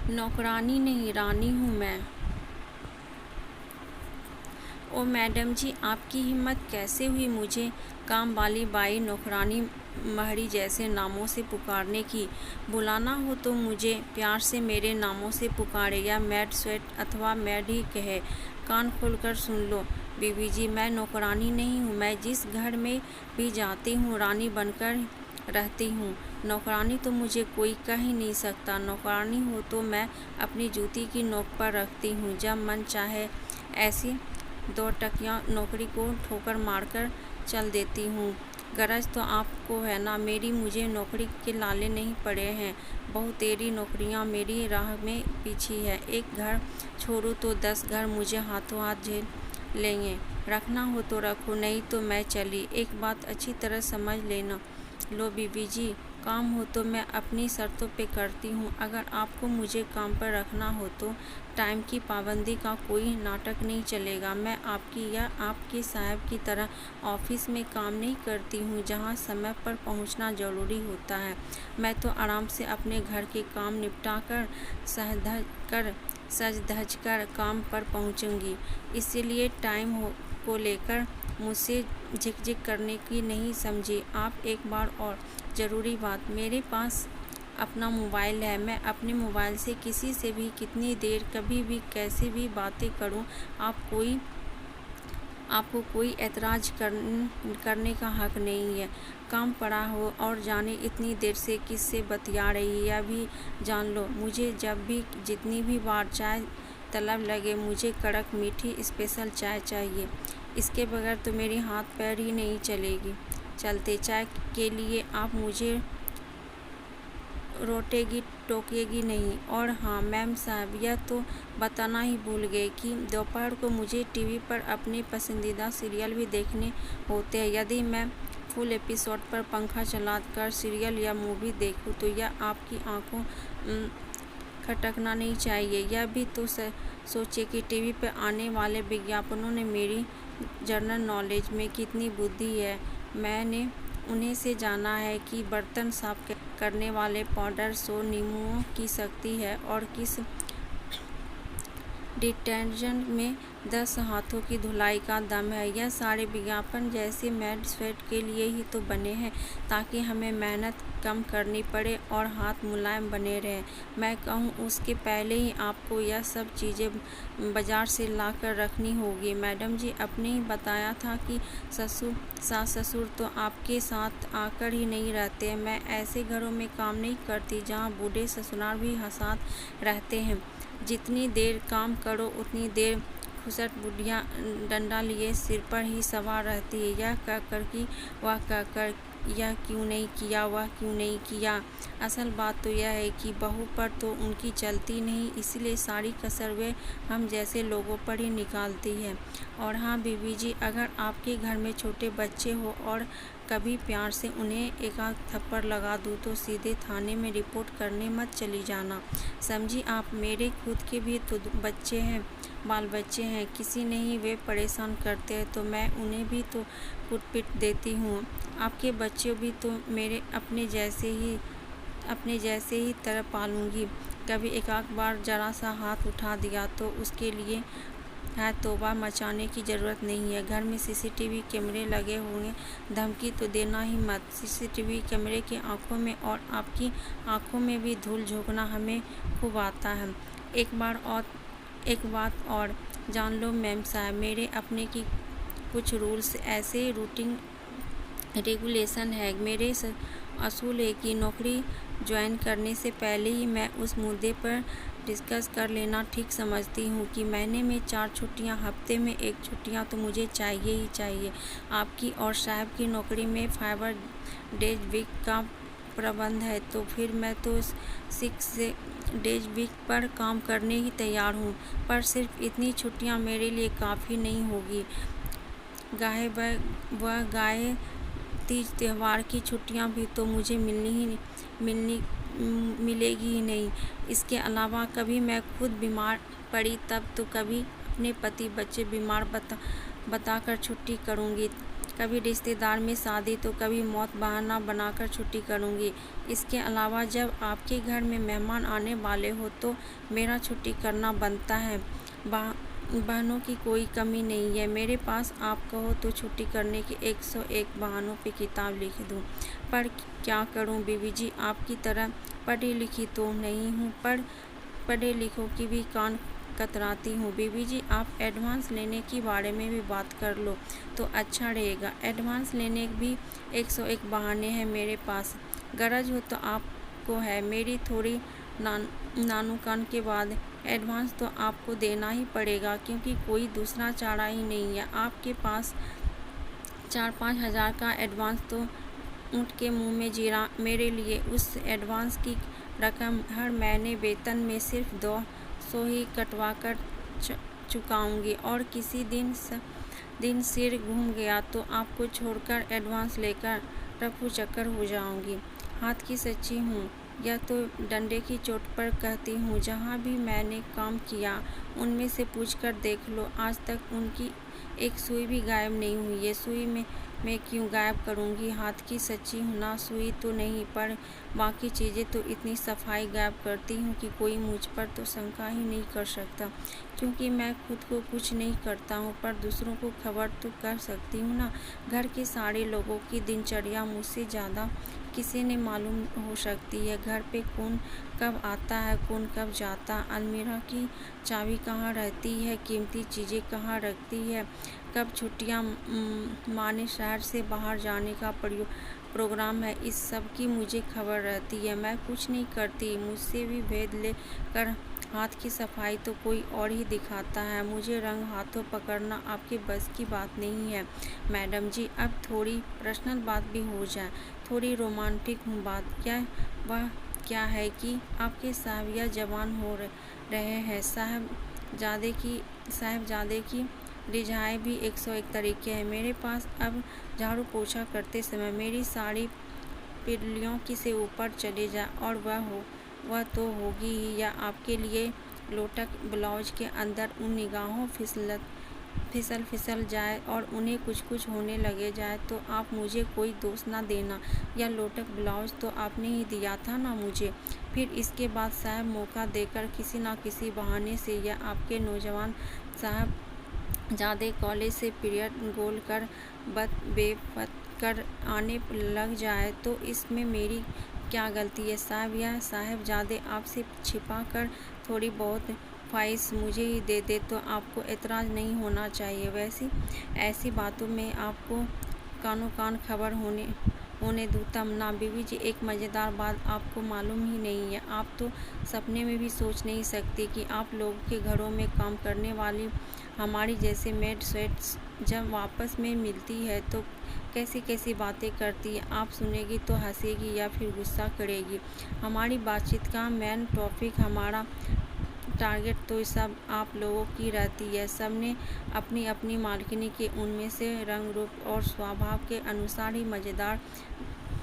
नौकरानी नहीं, रानी हूँ मैं। ओ मैडम जी, आपकी हिम्मत कैसे हुई मुझे काम वाली बाई, नौकरानी, महरी जैसे नामों से पुकारने की? बुलाना हो तो मुझे प्यार से मेरे नामों से पुकारे, या मैड, स्वेट अथवा मैड ही कहे। कान खोलकर सुन लो बीबी जी, मैं नौकरानी नहीं हूँ। मैं जिस घर में भी जाती हूँ रानी बनकर रहती हूँ। नौकरानी तो मुझे कोई कह ही नहीं सकता। नौकरानी हो तो मैं अपनी जूती की नोक पर रखती हूँ। जब मन चाहे ऐसी 2 टकिया नौकरी को ठोकर मारकर चल देती हूँ। गरज तो आपको है ना मेरी, मुझे नौकरी के लाले नहीं पड़े हैं। बहु तेरी नौकरियाँ मेरी राह में पीछी है। एक घर छोड़ूँ तो 10 घर मुझे हाथों हाथ झेल लेंगे। रखना हो तो रखो, नहीं तो मैं चली। एक बात अच्छी तरह समझ लेना। लो बीबी जी, काम हो तो मैं अपनी शर्तों पे करती हूँ। अगर आपको मुझे काम पर रखना हो तो टाइम की पाबंदी का कोई नाटक नहीं चलेगा। मैं आपकी या आपके साहब की तरह ऑफिस में काम नहीं करती हूँ जहाँ समय पर पहुँचना ज़रूरी होता है। मैं तो आराम से अपने घर के काम निपटा कर सज धज कर काम पर पहुँचूँगी। इसीलिए टाइम को लेकर मुझसे झिकझिक करने की नहीं समझी आप। एक बार और ज़रूरी बात, मेरे पास अपना मोबाइल है। मैं अपने मोबाइल से किसी से भी कितनी देर कभी भी कैसे भी बातें करूं। आपको कोई ऐतराज़ करने का हक नहीं है। काम पड़ा हो और जाने इतनी देर से किससे बतिया रही है यह भी जान लो। मुझे जब भी जितनी भी बार चाय तलब लगे मुझे कड़क मीठी स्पेशल चाय चाहिए। इसके बगैर तो मेरी हाथ पैर ही नहीं चलते। चाय के लिए आप मुझे रोटेगी टोकेगी नहीं। और हाँ मैम साहब, यह तो बताना ही भूल गए कि दोपहर को मुझे टीवी पर अपने पसंदीदा सीरियल भी देखने होते हैं। यदि मैं फुल एपिसोड पर पंखा चलाकर सीरियल या मूवी देखूं तो यह आपकी आंखों खटकना नहीं चाहिए। यह भी तो सोचे कि टीवी पर आने वाले विज्ञापनों ने मेरी जनरल नॉलेज में कितनी बुद्धि है। मैंने उन्हें से जाना है कि बर्तन साफ करने वाले पाउडर 100 नींबुओं की शक्ति है और किस डिटर्जेंट में 10 हाथों की धुलाई का दम है। यह सारे विज्ञापन जैसे मैड स्वेट के लिए ही तो बने हैं, ताकि हमें मेहनत कम करनी पड़े और हाथ मुलायम बने रहें। मैं कहूँ उसके पहले ही आपको यह सब चीज़ें बाजार से ला कर रखनी होगी। मैडम जी, आपने ही बताया था कि सास ससुर तो आपके साथ आकर ही नहीं रहते। मैं ऐसे घरों में काम नहीं करती जहाँ बूढ़े ससुराल भी साथ रहते हैं। जितनी देर काम करो उतनी देर खुसट बुढ़िया डंडा लिए सिर पर ही सवार रहती है। यह कहकर कि वह कहकर, यह क्यों नहीं किया, वह क्यों नहीं किया। असल बात तो यह है कि बहू पर तो उनकी चलती नहीं, इसलिए सारी कसर वे हम जैसे लोगों पर ही निकालती है। और हाँ बीबी जी, अगर आपके घर में छोटे बच्चे हो और कभी प्यार से उन्हें एक आध थप्पड़ लगा दूँ तो सीधे थाने में रिपोर्ट करने मत चली जाना, समझी आप। मेरे खुद के भी तो बच्चे हैं, बाल बच्चे हैं। किसी नहीं वे परेशान करते हैं तो मैं उन्हें भी तो कुटपीट देती हूँ। आपके बच्चे भी तो मेरे अपने जैसे ही तरह पालूंगी। कभी एक आध बार जरा सा हाथ उठा दिया तो उसके लिए है तौबा मचाने की ज़रूरत नहीं है। घर में सीसीटीवी कैमरे लगे होंगे, धमकी तो देना ही मत। सीसीटीवी कैमरे की आंखों में और आपकी आंखों में भी धूल झोंकना हमें खूब आता है। एक बात और जान लो मैम साहब, मेरे अपने की कुछ रूल्स ऐसे रूटीन रेगुलेशन है। मेरे असूल है कि नौकरी ज्वाइन करने से पहले ही मैं उस मुद्दे पर डिस्कस कर लेना ठीक समझती हूँ कि महीने में 4 छुट्टियाँ, हफ्ते में 1 छुट्टियाँ तो मुझे चाहिए ही चाहिए। आपकी और साहब की नौकरी में 5 डेज वीक का प्रबंध है तो फिर मैं तो 6 डेज वीक पर काम करने ही तैयार हूँ। पर सिर्फ इतनी छुट्टियाँ मेरे लिए काफ़ी नहीं होगी। गाए तीज त्यौहार की छुट्टियां भी तो मुझे मिलेगी ही नहीं। इसके अलावा कभी मैं खुद बीमार पड़ी तब तो कभी अपने पति बच्चे बीमार बताकर छुट्टी करूंगी। कभी रिश्तेदार में शादी तो कभी मौत बहाना बनाकर छुट्टी करूँगी। इसके अलावा जब आपके घर में मेहमान आने वाले हो तो मेरा छुट्टी करना बनता है। बहानों की कोई कमी नहीं है मेरे पास। आप कहो तो छुट्टी करने के 101 बहानों पे किताब लिख दूँ, पर क्या करूँ बीवी जी, आपकी तरह पढ़ी लिखी तो नहीं हूँ, पर पढ़े लिखों की भी कान कतराती हूँ। बीवी जी, आप एडवांस लेने के बारे में भी बात कर लो तो अच्छा रहेगा। एडवांस लेने भी 101 बहाने हैं मेरे पास। गरज हो तो आपको है, मेरी थोड़ी नानुकान के बाद एडवांस तो आपको देना ही पड़ेगा, क्योंकि कोई दूसरा चारा ही नहीं है। आपके पास 4-5 हज़ार का एडवांस तो ऊँट के मुंह में जीरा। मेरे लिए उस एडवांस की रकम हर महीने वेतन में सिर्फ 200 ही कटवा कर चुकाऊँगी, और किसी दिन सिर घूम गया तो आपको छोड़कर एडवांस लेकर रफू चक्कर हो जाऊँगी। हाथ की सच्ची हूँ, यह तो डंडे की चोट पर कहती हूँ। जहाँ भी मैंने काम किया उनमें से पूछकर देख लो, आज तक उनकी एक सुई भी गायब नहीं हुई है। सुई में मैं क्यों गायब करूँगी? हाथ की सच्ची हूँ ना, सुई तो नहीं, पर बाकी चीज़ें तो इतनी सफाई गायब करती हूँ कि कोई मुझ पर तो शंका ही नहीं कर सकता, क्योंकि मैं खुद को कुछ नहीं करता हूँ, पर दूसरों को खबर तो कर सकती हूँ ना। घर के सारे लोगों की दिनचर्या मुझसे ज़्यादा किसी ने मालूम हो सकती है। घर पे कौन कब आता है, कौन कब जाता, अलमीरा की चाबी कहाँ रहती है, कीमती चीज़ें कहाँ रखती है, कब छुट्टियाँ माँ ने शहर से बाहर जाने का प्रोग्राम है, इस सब की मुझे खबर रहती है। मैं कुछ नहीं करती, मुझसे भी भेद ले कर हाथ की सफाई तो कोई और ही दिखाता है। मुझे रंग हाथों पकड़ना आपके बस की बात नहीं है मैडम जी। अब थोड़ी पर्सनल बात भी हो जाए, थोड़ी रोमांटिक हूँ बात। वह क्या है कि आपके साहबिया जवान हो रहे हैं। साहबजादे की रिझाएँ भी 101 तरीके हैं मेरे पास। अब झाड़ू पोछा करते समय मेरी साड़ी पिल्लियों की से ऊपर चले जाए और वह तो होगी ही, या आपके लिए लोटक ब्लाउज के अंदर उन निगाहों फिसल जाए और उन्हें कुछ होने लगे जाए तो आप मुझे कोई दोष ना देना। या लोटक ब्लाउज तो आपने ही दिया था ना मुझे। फिर इसके बाद साहब मौका देकर किसी न किसी बहाने से, या आपके नौजवान साहब ज़्यादा कॉलेज से पीरियड गोल कर बेफत कर आने लग जाए तो इसमें मेरी क्या गलती है? साहब या साहबजादे आपसे छिपा कर थोड़ी बहुत ख्वाहिश मुझे ही दे दे तो आपको एतराज़ नहीं होना चाहिए। वैसी ऐसी बातों में आपको कानों कान खबर होने दूँ तब ना। बीवी जी, एक मज़ेदार बात आपको मालूम ही नहीं है। आप तो सपने में भी सोच नहीं सकती कि आप लोगों के घरों में काम करने वाली हमारी जैसे मेड स्वेट्स जब वापस में मिलती है तो कैसी कैसी बातें करती है। आप सुनेगी तो हंसेगी या फिर गुस्सा करेगी। हमारी बातचीत का मेन टॉपिक, हमारा टारगेट तो सब आप लोगों की रहती है। सबने अपनी अपनी मालकिनी के उनमें से रंग रूप और स्वभाव के अनुसार ही मज़ेदार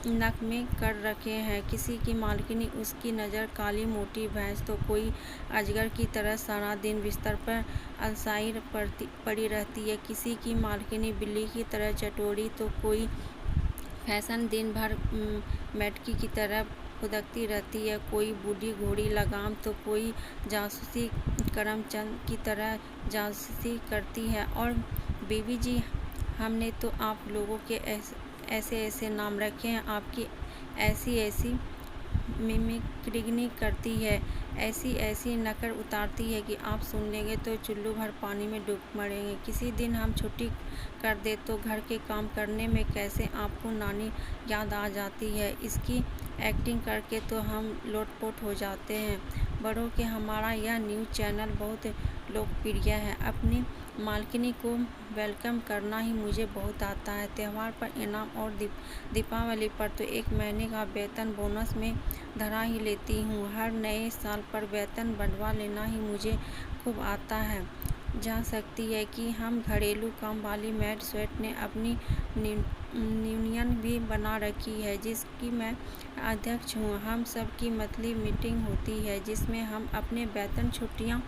नक में कर रखे हैं। किसी की मालकिनी उसकी नज़र काली मोटी भैंस तो कोई अजगर की तरह सारा दिन बिस्तर पर अलसाई पड़ी रहती है। किसी की मालकिनी बिल्ली की तरह चटोरी तो कोई फैशन दिन भर मेटकी की तरह खुदकती रहती है। कोई बूढ़ी घोड़ी लगाम तो कोई जासूसी करमचंद की तरह जासूसी करती है। और बीवी जी, हमने तो आप लोगों के ऐसे नाम रखे हैं। आपकी ऐसी मिमिक्री करती है, ऐसी नकल उतारती है कि आप सुन लेंगे तो चुल्लू भर पानी में डूब मरेंगे। किसी दिन हम छुट्टी कर दे तो घर के काम करने में कैसे आपको नानी याद आ जाती है, इसकी एक्टिंग करके तो हम लोटपोट हो जाते हैं। बड़ों के हमारा यह न्यूज़ चैनल बहुत लोकप्रिय है। अपनी मालकिनी को वेलकम करना ही मुझे बहुत आता है। त्यौहार पर इनाम और दीपावली पर तो 1 महीने का वेतन बोनस में धरा ही लेती हूँ। हर नए साल पर वेतन बढ़वा लेना ही मुझे खूब आता है। जा सकती है कि हम घरेलू काम वाली मेड स्वेट ने अपनी यूनियन भी बना रखी है जिसकी मैं अध्यक्ष हूँ। हम सब की मंथली मीटिंग होती है जिसमें हम अपने वेतन, छुट्टियाँ,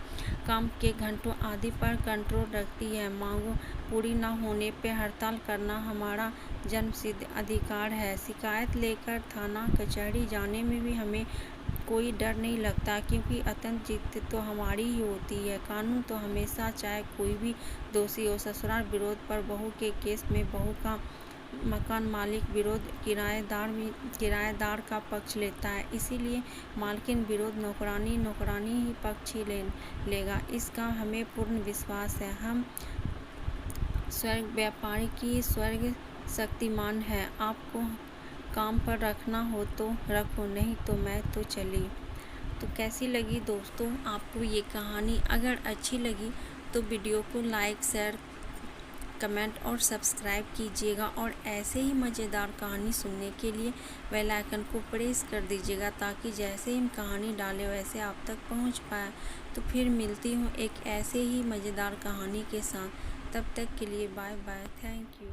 काम के घंटों आदि पर कंट्रोल रखती है। मांगों पूरी न होने पे हड़ताल करना हमारा जन्मसिद्ध अधिकार है। शिकायत लेकर थाना कचहरी जाने में भी हमें कोई डर नहीं लगता क्योंकि अंततः जीत तो हमारी ही होती है। कानून तो हमेशा, चाहे कोई भी दोषी हो। ससुराल विरोध पर बहू के केस में बहू का मकान मालिक विरोध किराएदार का पक्ष लेता है, इसीलिए मालकिन विरोध नौकरानी ही पक्ष ही लेगा, इसका हमें पूर्ण विश्वास है। हम स्वर्ग व्यापारी की स्वर्ग शक्तिमान है। आपको काम पर रखना हो तो रखो, नहीं तो मैं तो चली। तो कैसी लगी दोस्तों आपको ये कहानी? अगर अच्छी लगी तो वीडियो को लाइक, शेयर, कमेंट और सब्सक्राइब कीजिएगा और ऐसे ही मज़ेदार कहानी सुनने के लिए बेल आइकन को प्रेस कर दीजिएगा ताकि जैसे ही हम कहानी डालें वैसे आप तक पहुंच पाए। तो फिर मिलती हूँ एक ऐसे ही मज़ेदार कहानी के साथ। तब तक के लिए बाय बाय, थैंक यू।